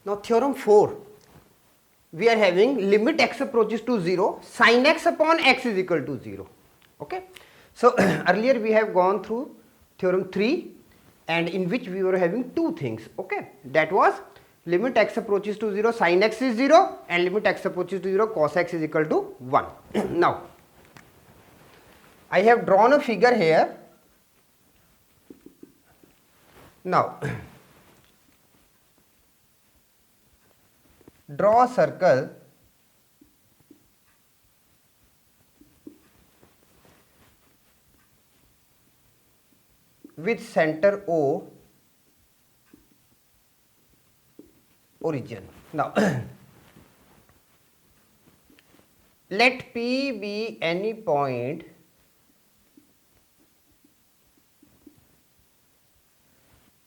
Now theorem 4, we are having limit x approaches to 0, sin x upon x is equal to 0. Okay. So earlier we have gone through theorem 3, and in which we were having two things. Okay. That was limit x approaches to 0, sin x is 0, and limit x approaches to 0, cos x is equal to 1. Now I have drawn a figure here. Now draw a circle with center O, origin. Now let P be any point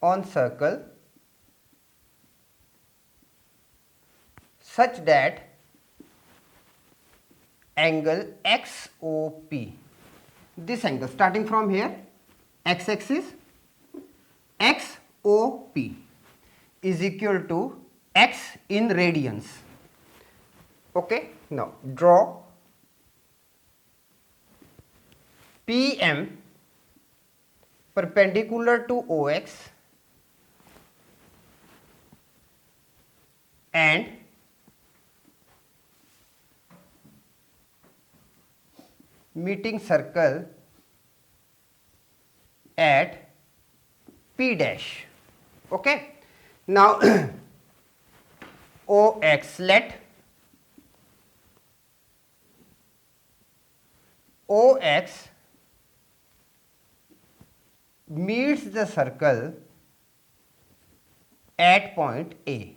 on circle such that angle XOP, this angle starting from here, x axis, XOP is equal to x in radians. Okay. Now draw PM perpendicular to OX and meeting circle at P dash. Okay. Now OX, let OX meets the circle at point A.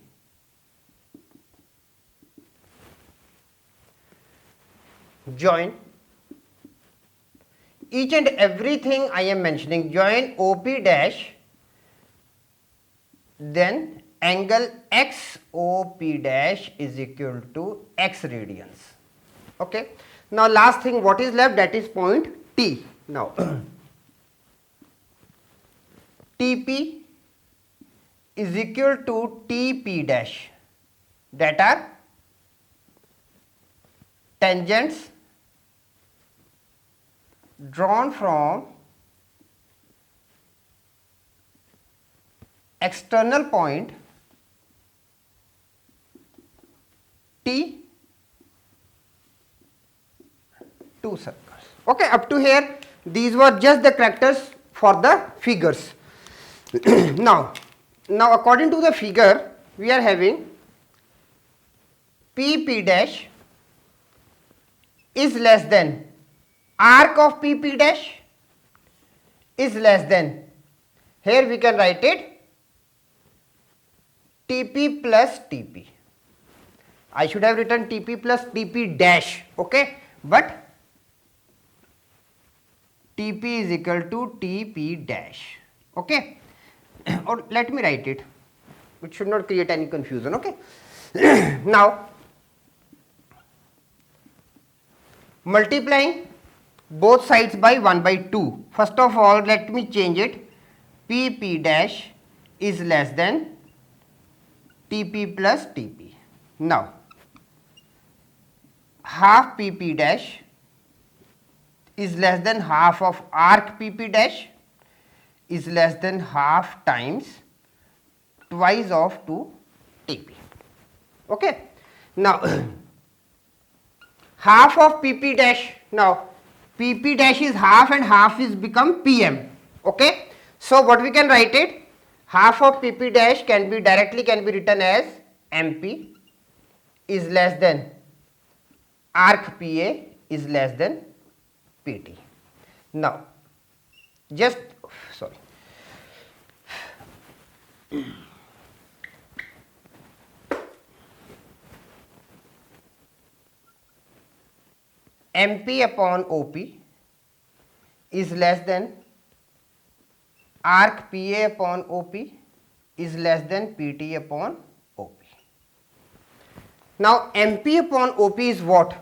Join each and everything I am mentioning, join OP dash, then angle XOP dash is equal to x radians. Okay. Now last thing what is left, that is point T. Now TP is equal to TP dash, that are tangents drawn from external point T to circles. Okay, up to here these were just the characters for the figures. now according to the figure we are having PP dash is less than arc of PP dash is less than, here we can write it TP plus TP. I should have written TP plus TP dash, okay, but TP is equal to TP dash, okay. Or let me write it, it should not create any confusion, okay. Now multiplying both sides by 1 by 2. First of all, let me change it. PP dash is less than TP plus TP. Now half PP dash is less than half of arc PP dash is less than half times twice of 2 TP. Okay. Now half of PP dash, now PP dash is half and half is become PM. Okay. So what we can write it, half of PP dash can be directly written as MP is less than arc PA is less than PT. Now just sorry, MP upon OP is less than arc PA upon OP is less than PT upon OP. Now MP upon OP is what?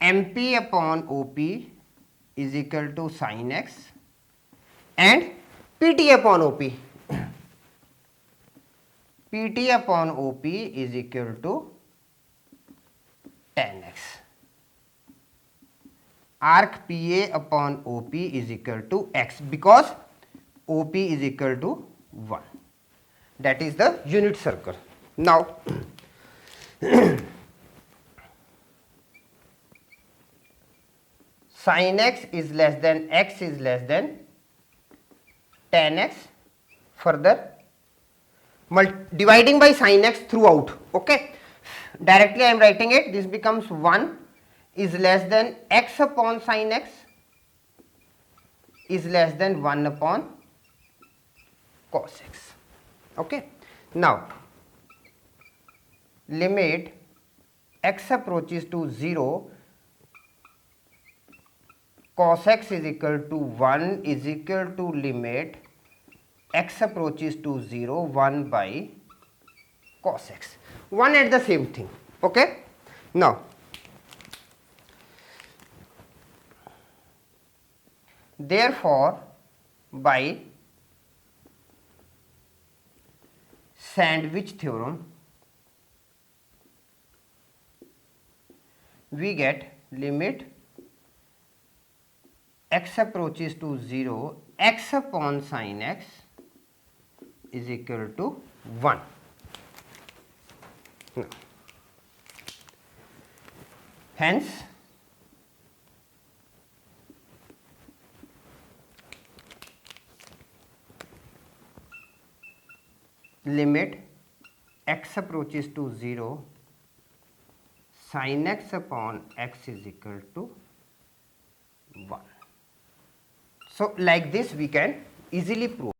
MP upon OP is equal to sin x, and PT upon OP. PT upon OP is equal to tan x. Arc PA upon OP is equal to x because OP is equal to 1. That is the unit circle. Now, sin x is less than x is less than tan x. Further, dividing by sin x throughout. Okay, directly I am writing it. This becomes 1 is less than x upon sin x is less than 1 upon cos x. Okay. Now, limit x approaches to 0, cos x is equal to 1 is equal to limit x approaches to 0, 1 by cos x. 1 at the same thing. Okay. Now, therefore, by sandwich theorem, we get limit x approaches to 0, x upon sin x is equal to 1. Now, hence, limit x approaches to 0, sin x upon x is equal to 1. So, like this we can easily prove.